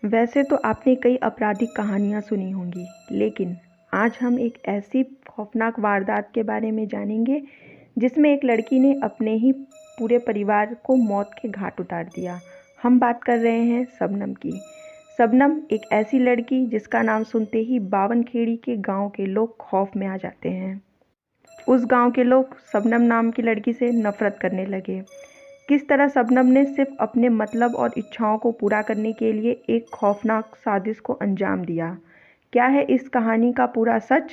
वैसे तो आपने कई आपराधिक कहानियाँ सुनी होंगी, लेकिन आज हम एक ऐसी खौफनाक वारदात के बारे में जानेंगे जिसमें एक लड़की ने अपने ही पूरे परिवार को मौत के घाट उतार दिया। हम बात कर रहे हैं शबनम की। शबनम एक ऐसी लड़की जिसका नाम सुनते ही बावनखेड़ी के गांव के लोग खौफ में आ जाते हैं। उस गांव के लोग शबनम नाम की लड़की से नफरत करने लगे। किस तरह शबनम ने सिर्फ अपने मतलब और इच्छाओं को पूरा करने के लिए एक खौफनाक साजिश को अंजाम दिया। क्या है इस कहानी का पूरा सच?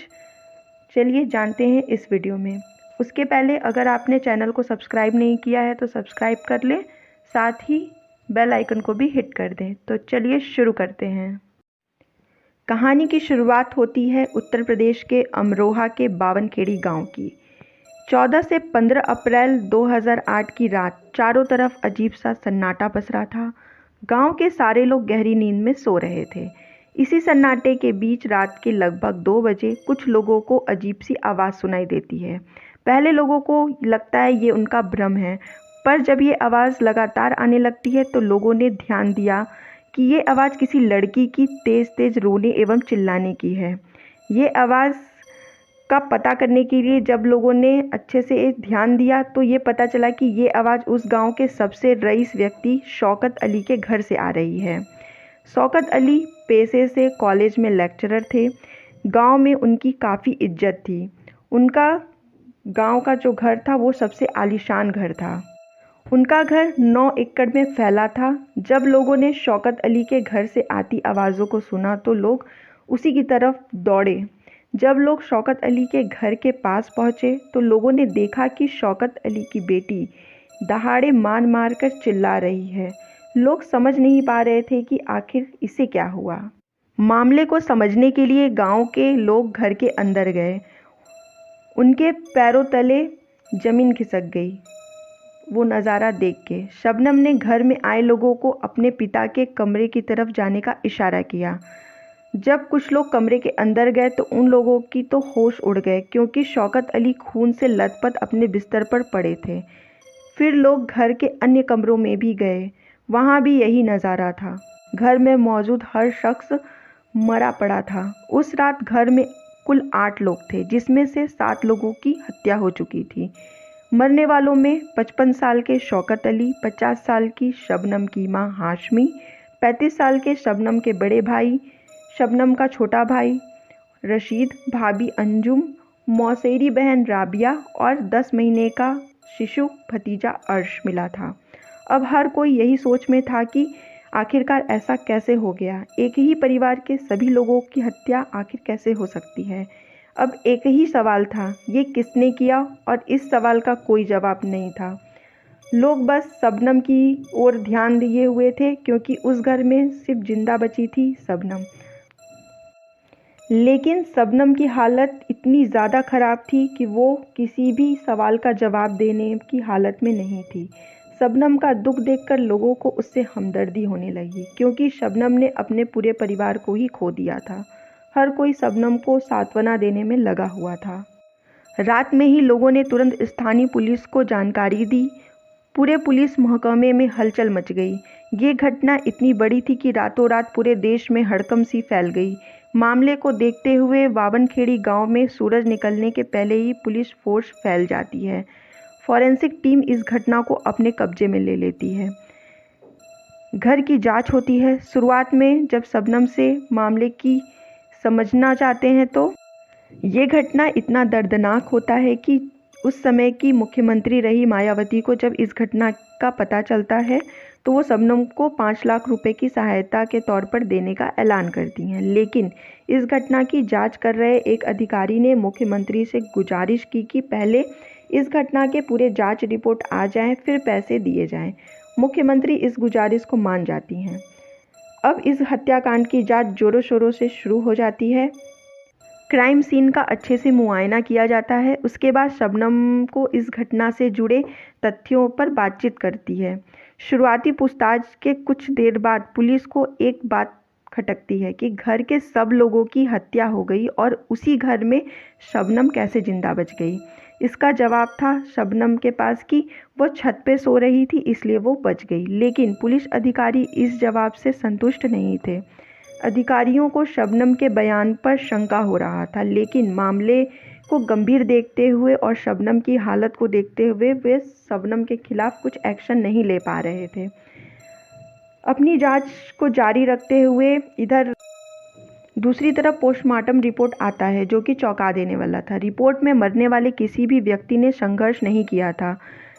चलिए जानते हैं इस वीडियो में। उसके पहले अगर आपने चैनल को सब्सक्राइब नहीं किया है तो सब्सक्राइब कर लें, साथ ही बेल आइकन को भी हिट कर दें। तो चलिए शुरू करते हैं। कहानी की शुरुआत होती है उत्तर प्रदेश के अमरोहा के बावनखेड़ी गांव की। 14 से 15 अप्रैल 2008 की रात चारों तरफ अजीब सा सन्नाटा पसरा था। गांव के सारे लोग गहरी नींद में सो रहे थे। इसी सन्नाटे के बीच रात के लगभग 2 बजे कुछ लोगों को अजीब सी आवाज़ सुनाई देती है। पहले लोगों को लगता है ये उनका भ्रम है, पर जब ये आवाज़ लगातार आने लगती है तो लोगों ने ध्यान दिया कि ये आवाज़ किसी लड़की की तेज़ तेज़ रोने एवं चिल्लाने की है। ये आवाज़ का पता करने के लिए जब लोगों ने अच्छे से ध्यान दिया तो ये पता चला कि ये आवाज़ उस गांव के सबसे रईस व्यक्ति शौकत अली के घर से आ रही है। शौकत अली पेशे से कॉलेज में लेक्चरर थे। गांव में उनकी काफ़ी इज्जत थी। उनका गांव का जो घर था वो सबसे आलीशान घर था। उनका घर 9 एकड़ में फैला था। जब लोगों ने शौकत अली के घर से आती आवाज़ों को सुना तो लोग उसी की तरफ दौड़े। जब लोग शौकत अली के घर के पास पहुंचे तो लोगों ने देखा कि शौकत अली की बेटी दहाड़े मार मार कर चिल्ला रही है। लोग समझ नहीं पा रहे थे कि आखिर इसे क्या हुआ। मामले को समझने के लिए गांव के लोग घर के अंदर गए। उनके पैरों तले ज़मीन खिसक गई। वो नज़ारा देख के शबनम ने घर में आए लोगों को अपने पिता के कमरे की तरफ जाने का इशारा किया। जब कुछ लोग कमरे के अंदर गए तो उन लोगों की तो होश उड़ गए, क्योंकि शौकत अली खून से लथपथ अपने बिस्तर पर पड़े थे। फिर लोग घर के अन्य कमरों में भी गए। वहाँ भी यही नज़ारा था। घर में मौजूद हर शख्स मरा पड़ा था। उस रात घर में कुल 8 लोग थे, जिसमें से 7 लोगों की हत्या हो चुकी थी। मरने वालों में 55 साल के शौकत अली, 50 साल की शबनम की माँ हाशमी, 35 साल के शबनम के बड़े भाई, शबनम का छोटा भाई रशीद, भाभी अंजुम, मौसेरी बहन राबिया और 10 महीने का शिशु भतीजा अर्श मिला था। अब हर कोई यही सोच में था कि आखिरकार ऐसा कैसे हो गया। एक ही परिवार के सभी लोगों की हत्या आखिर कैसे हो सकती है। अब एक ही सवाल था, ये किसने किया, और इस सवाल का कोई जवाब नहीं था। लोग बस शबनम की ओर ध्यान दिए हुए थे, क्योंकि उस घर में सिर्फ जिंदा बची थी शबनम। लेकिन शबनम की हालत इतनी ज़्यादा ख़राब थी कि वो किसी भी सवाल का जवाब देने की हालत में नहीं थी। शबनम का दुख देखकर लोगों को उससे हमदर्दी होने लगी, क्योंकि शबनम ने अपने पूरे परिवार को ही खो दिया था। हर कोई शबनम को सांत्वना देने में लगा हुआ था। रात में ही लोगों ने तुरंत स्थानीय पुलिस को जानकारी दी। पूरे पुलिस महकमे में हलचल मच गई। ये घटना इतनी बड़ी थी कि रातों रात पूरे देश में हड़कंप सी फैल गई। मामले को देखते हुए बावनखेड़ी गांव में सूरज निकलने के पहले ही पुलिस फोर्स फैल जाती है। फॉरेंसिक टीम इस घटना को अपने कब्जे में ले लेती है। घर की जांच होती है। शुरुआत में जब शबनम से मामले की समझना चाहते हैं तो ये घटना इतना दर्दनाक होता है कि उस समय की मुख्यमंत्री रही मायावती को जब इस घटना का पता चलता है तो वो शबनम को 5 लाख रुपए की सहायता के तौर पर देने का ऐलान करती हैं। लेकिन इस घटना की जांच कर रहे एक अधिकारी ने मुख्यमंत्री से गुजारिश की कि पहले इस घटना के पूरे जांच रिपोर्ट आ जाएं, फिर पैसे दिए जाएं। मुख्यमंत्री इस गुजारिश को मान जाती हैं। अब इस हत्याकांड की जांच जोरों शोरों से शुरू हो जाती है। क्राइम सीन का अच्छे से मुआयना किया जाता है। उसके बाद शबनम को इस घटना से जुड़े तथ्यों पर बातचीत करती है। शुरुआती पूछताछ के कुछ देर बाद पुलिस को एक बात खटकती है कि घर के सब लोगों की हत्या हो गई और उसी घर में शबनम कैसे जिंदा बच गई। इसका जवाब था शबनम के पास कि वो छत पे सो रही थी इसलिए वो बच गई। लेकिन पुलिस अधिकारी इस जवाब से संतुष्ट नहीं थे। अधिकारियों को शबनम के बयान पर शंका हो रहा था, लेकिन मामले को गंभीर देखते हुए और शबनम की हालत को देखते हुए वे शबनम के खिलाफ कुछ एक्शन नहीं ले पा रहे थे। अपनी जांच को जारी रखते हुए इधर दूसरी तरफ पोस्टमार्टम रिपोर्ट आता है, जो कि चौंका देने वाला था। रिपोर्ट में मरने वाले किसी भी व्यक्ति ने संघर्ष नहीं किया था।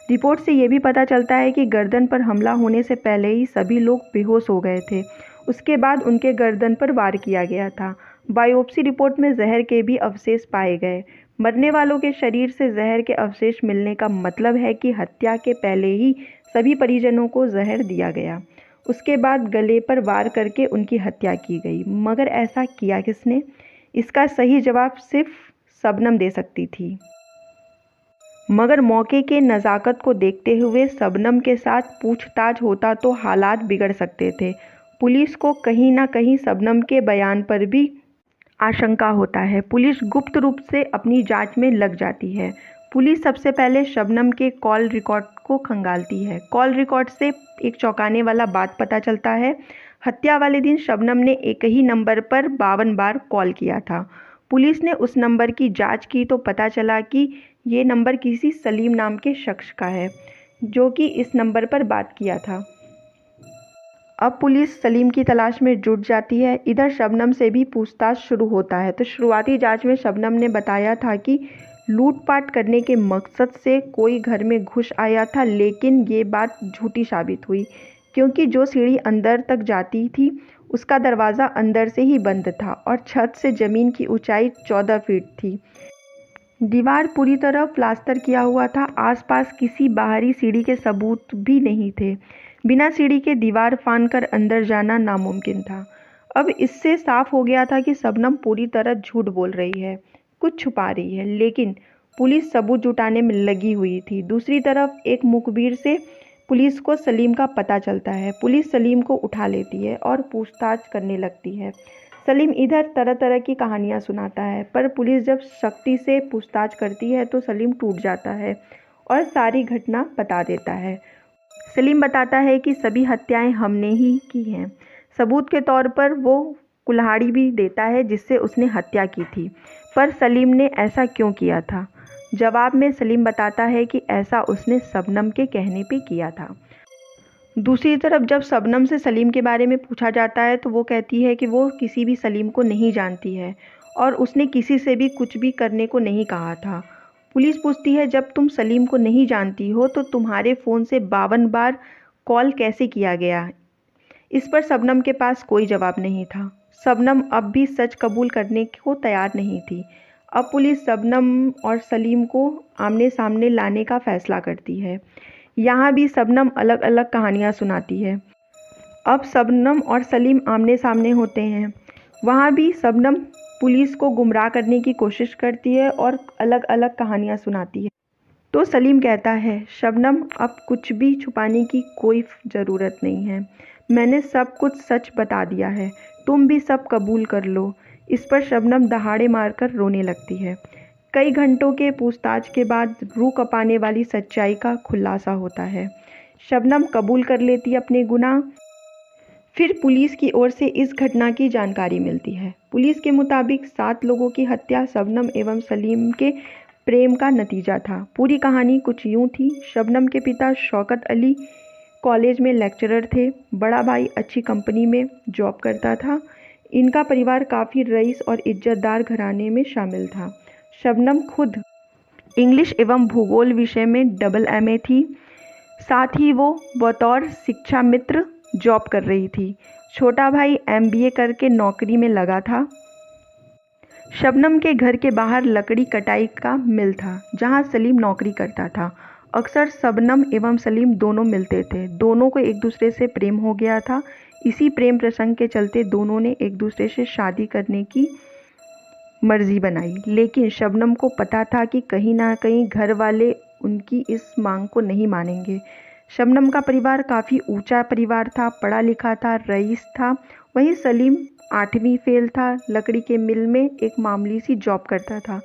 रिपोर्ट से ये भी पता चलता है कि गर्दन पर हमला होने से पहले ही सभी लोग बेहोश हो गए थे। उसके बाद उनके गर्दन पर वार किया गया था। बायोप्सी रिपोर्ट में जहर के भी अवशेष पाए गए। मरने वालों के शरीर से जहर के अवशेष मिलने का मतलब है कि हत्या के पहले ही सभी परिजनों को जहर दिया गया। उसके बाद गले पर वार करके उनकी हत्या की गई। मगर ऐसा किया किसने? इसका सही जवाब सिर्फ शबनम दे सकती थी। मगर मौके के नज़ाकत को देखते हुए शबनम के साथ पूछताछ होता तो हालात बिगड़ सकते थे। पुलिस को कहीं ना कहीं शबनम के बयान पर भी आशंका होता है। पुलिस गुप्त रूप से अपनी जांच में लग जाती है। पुलिस सबसे पहले शबनम के कॉल रिकॉर्ड को खंगालती है। कॉल रिकॉर्ड से एक चौंकाने वाला बात पता चलता है। हत्या वाले दिन शबनम ने एक ही नंबर पर 52 बार कॉल किया था। पुलिस ने उस नंबर की जांच की तो पता चला कि ये नंबर किसी सलीम नाम के शख्स का है, जो कि इस नंबर पर बात किया था। अब पुलिस सलीम की तलाश में जुट जाती है। इधर शबनम से भी पूछताछ शुरू होता है। तो शुरुआती जांच में शबनम ने बताया था कि लूटपाट करने के मकसद से कोई घर में घुस आया था, लेकिन ये बात झूठी साबित हुई, क्योंकि जो सीढ़ी अंदर तक जाती थी उसका दरवाज़ा अंदर से ही बंद था और छत से ज़मीन की ऊंचाई 14 फीट थी। दीवार पूरी तरह प्लास्टर किया हुआ था। आसपास किसी बाहरी सीढ़ी के सबूत भी नहीं थे। बिना सीढ़ी के दीवार फांदकर अंदर जाना नामुमकिन था। अब इससे साफ हो गया था कि शबनम पूरी तरह झूठ बोल रही है, कुछ छुपा रही है। लेकिन पुलिस सबूत जुटाने में लगी हुई थी। दूसरी तरफ एक मुखबिर से पुलिस को सलीम का पता चलता है। पुलिस सलीम को उठा लेती है और पूछताछ करने लगती है। सलीम इधर तरह तरह की कहानियां सुनाता है, पर पुलिस जब सख्ती से पूछताछ करती है तो सलीम टूट जाता है और सारी घटना बता देता है। सलीम बताता है कि सभी हत्याएं हमने ही की हैं। सबूत के तौर पर वो कुल्हाड़ी भी देता है जिससे उसने हत्या की थी। पर सलीम ने ऐसा क्यों किया था? जवाब में सलीम बताता है कि ऐसा उसने शबनम के कहने पे किया था। दूसरी तरफ जब शबनम से सलीम के बारे में पूछा जाता है तो वो कहती है कि वो किसी भी सलीम को नहीं जानती है और उसने किसी से भी कुछ भी करने को नहीं कहा था। पुलिस पूछती है, जब तुम सलीम को नहीं जानती हो तो तुम्हारे फ़ोन से 52 बार कॉल कैसे किया गया? इस पर शबनम के पास कोई जवाब नहीं था। शबनम अब भी सच कबूल करने को तैयार नहीं थी। अब पुलिस शबनम और सलीम को आमने सामने लाने का फैसला करती है। यहाँ भी शबनम अलग अलग कहानियाँ सुनाती है। अब शबनम और सलीम आमने सामने होते हैं। वहाँ भी शबनम पुलिस को गुमराह करने की कोशिश करती है और अलग अलग कहानियाँ सुनाती है। तो सलीम कहता है, शबनम अब कुछ भी छुपाने की कोई ज़रूरत नहीं है। मैंने सब कुछ सच बता दिया है, तुम भी सब कबूल कर लो। इस पर शबनम दहाड़े मारकर रोने लगती है। कई घंटों के पूछताछ के बाद रूह कँपाने वाली सच्चाई का खुलासा होता है। शबनम कबूल कर लेती है अपने गुनाह। फिर पुलिस की ओर से इस घटना की जानकारी मिलती है। पुलिस के मुताबिक 7 लोगों की हत्या शबनम एवं सलीम के प्रेम का नतीजा था। पूरी कहानी कुछ यूँ थी। शबनम के पिता शौकत अली कॉलेज में लेक्चरर थे। बड़ा भाई अच्छी कंपनी में जॉब करता था। इनका परिवार काफ़ी रईस और इज्जतदार घराने में शामिल था। शबनम खुद इंग्लिश एवं भूगोल विषय में MA थी। साथ ही वो बतौर शिक्षा मित्र जॉब कर रही थी। छोटा भाई MBA करके नौकरी में लगा था। शबनम के घर के बाहर लकड़ी कटाई का मिल था, जहां सलीम नौकरी करता था। अक्सर शबनम एवं सलीम दोनों मिलते थे। दोनों को एक दूसरे से प्रेम हो गया था। इसी प्रेम प्रसंग के चलते दोनों ने एक दूसरे से शादी करने की मर्जी बनाई। लेकिन शबनम को पता था कि कहीं ना कहीं घर वाले उनकी इस मांग को नहीं मानेंगे। शबनम का परिवार काफ़ी ऊंचा परिवार था, पढ़ा लिखा था, रईस था। वहीं सलीम 8वीं फेल था, लकड़ी के मिल में एक मामूली सी जॉब करता था।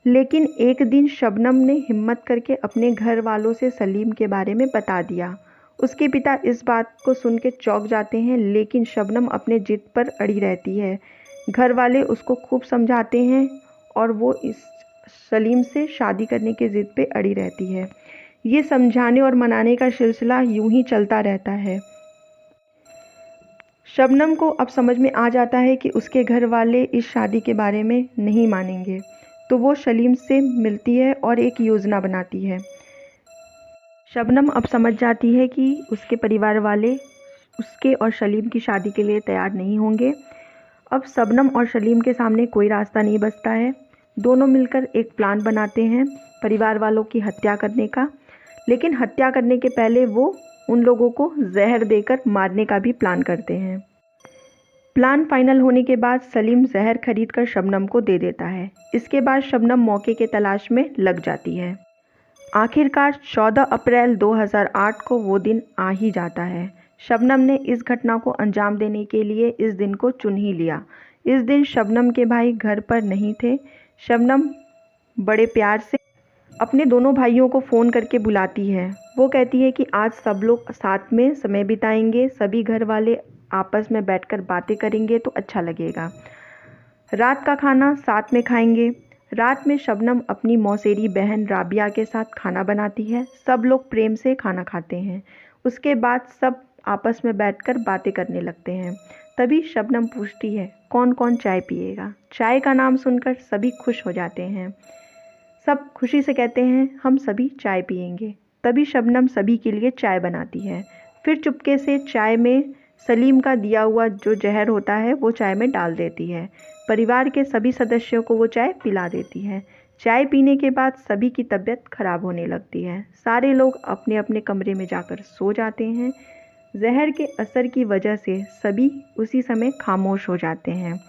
लेकिन एक दिन शबनम ने हिम्मत करके अपने घर वालों से सलीम के बारे में बता दिया। उसके पिता इस बात को सुन के चौंक जाते हैं, लेकिन शबनम अपने जिद पर अड़ी रहती है। घर वाले उसको खूब समझाते हैं और वो इस सलीम से शादी करने की जिद पे अड़ी रहती है। ये समझाने और मनाने का सिलसिला यूं ही चलता रहता है। शबनम को अब समझ में आ जाता है कि उसके घर वाले इस शादी के बारे में नहीं मानेंगे, तो वो सलीम से मिलती है और एक योजना बनाती है। शबनम अब समझ जाती है कि उसके परिवार वाले उसके और सलीम की शादी के लिए तैयार नहीं होंगे। अब शबनम और सलीम के सामने कोई रास्ता नहीं बचता है। दोनों मिलकर एक प्लान बनाते हैं परिवार वालों की हत्या करने का, लेकिन हत्या करने के पहले वो उन लोगों को जहर देकर मारने का भी प्लान करते हैं। प्लान फाइनल होने के बाद सलीम जहर खरीदकर शबनम को दे देता है। इसके बाद शबनम मौके के तलाश में लग जाती है। आखिरकार 14 अप्रैल 2008 को वो दिन आ ही जाता है। शबनम ने इस घटना को अंजाम देने के लिए इस दिन को चुन ही लिया। इस दिन शबनम के भाई घर पर नहीं थे। शबनम बड़े प्यार से अपने दोनों भाइयों को फ़ोन करके बुलाती है। वो कहती है कि आज सब लोग साथ में समय बिताएंगे, सभी घर वाले आपस में बैठकर बातें करेंगे तो अच्छा लगेगा। रात का खाना साथ में खाएंगे। रात में शबनम अपनी मौसेरी बहन राबिया के साथ खाना बनाती है। सब लोग प्रेम से खाना खाते हैं। उसके बाद सब आपस में बैठकर बातें करने लगते हैं। तभी शबनम पूछती है, कौन कौन चाय पिएगा? चाय का नाम सुनकर सभी खुश हो जाते हैं। सब खुशी से कहते हैं, हम सभी चाय पिएंगे। तभी शबनम सभी के लिए चाय बनाती है। फिर चुपके से चाय में सलीम का दिया हुआ जो जहर होता है वो चाय में डाल देती है। परिवार के सभी सदस्यों को वो चाय पिला देती है। चाय पीने के बाद सभी की तबीयत खराब होने लगती है। सारे लोग अपने अपने कमरे में जाकर सो जाते हैं। जहर के असर की वजह से सभी उसी समय खामोश हो जाते हैं।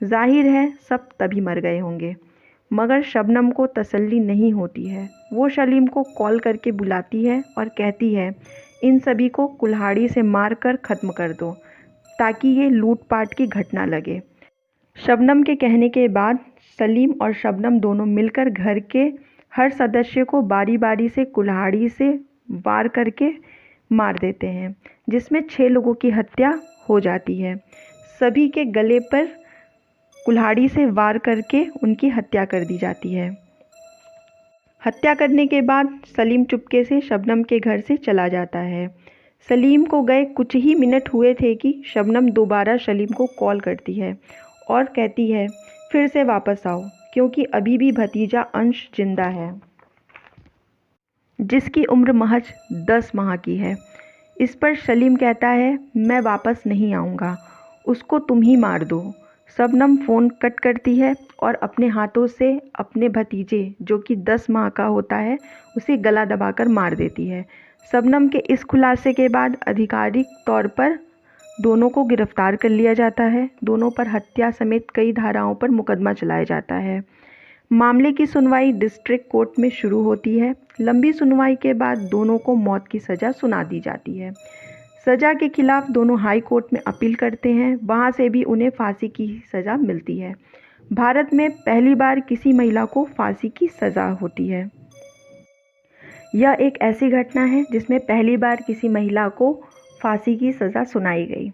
जाहिर है सब तभी मर गए होंगे, मगर शबनम को तसल्ली नहीं होती है। वो सलीम को कॉल करके बुलाती है और कहती है, इन सभी को कुल्हाड़ी से मारकर ख़त्म कर दो ताकि ये लूटपाट की घटना लगे। शबनम के कहने के बाद सलीम और शबनम दोनों मिलकर घर के हर सदस्य को बारी बारी से कुल्हाड़ी से वार करके मार देते हैं, जिसमें 6 लोगों की हत्या हो जाती है। सभी के गले पर कुल्हाड़ी से वार करके उनकी हत्या कर दी जाती है। हत्या करने के बाद सलीम चुपके से शबनम के घर से चला जाता है। सलीम को गए कुछ ही मिनट हुए थे कि शबनम दोबारा सलीम को कॉल करती है और कहती है, फिर से वापस आओ, क्योंकि अभी भी भतीजा अंश जिंदा है, जिसकी उम्र महज 10 माह की है। इस पर सलीम कहता है, मैं वापस नहीं आऊँगा, उसको तुम ही मार दो। शबनम फ़ोन कट करती है और अपने हाथों से अपने भतीजे जो कि 10 माह का होता है उसे गला दबाकर मार देती है। शबनम के इस खुलासे के बाद आधिकारिक तौर पर दोनों को गिरफ्तार कर लिया जाता है। दोनों पर हत्या समेत कई धाराओं पर मुकदमा चलाया जाता है। मामले की सुनवाई डिस्ट्रिक्ट कोर्ट में शुरू होती है। लंबी सुनवाई के बाद दोनों को मौत की सज़ा सुना दी जाती है। सज़ा के खिलाफ दोनों हाई कोर्ट में अपील करते हैं, वहाँ से भी उन्हें फांसी की सज़ा मिलती है। भारत में पहली बार किसी महिला को फांसी की सज़ा होती है। यह एक ऐसी घटना है जिसमें पहली बार किसी महिला को फांसी की सज़ा सुनाई गई।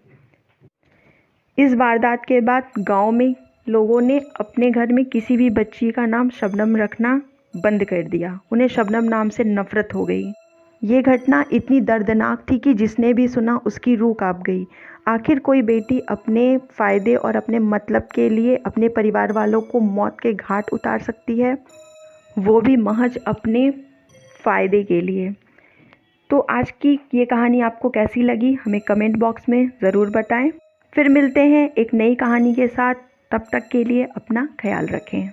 इस वारदात के बाद गांव में लोगों ने अपने घर में किसी भी बच्ची का नाम शबनम रखना बंद कर दिया। उन्हें शबनम नाम से नफरत हो गई। ये घटना इतनी दर्दनाक थी कि जिसने भी सुना उसकी रूह कांप गई। आखिर कोई बेटी अपने फ़ायदे और अपने मतलब के लिए अपने परिवार वालों को मौत के घाट उतार सकती है, वो भी महज अपने फ़ायदे के लिए। तो आज की ये कहानी आपको कैसी लगी हमें कमेंट बॉक्स में ज़रूर बताएं। फिर मिलते हैं एक नई कहानी के साथ। तब तक के लिए अपना ख्याल रखें।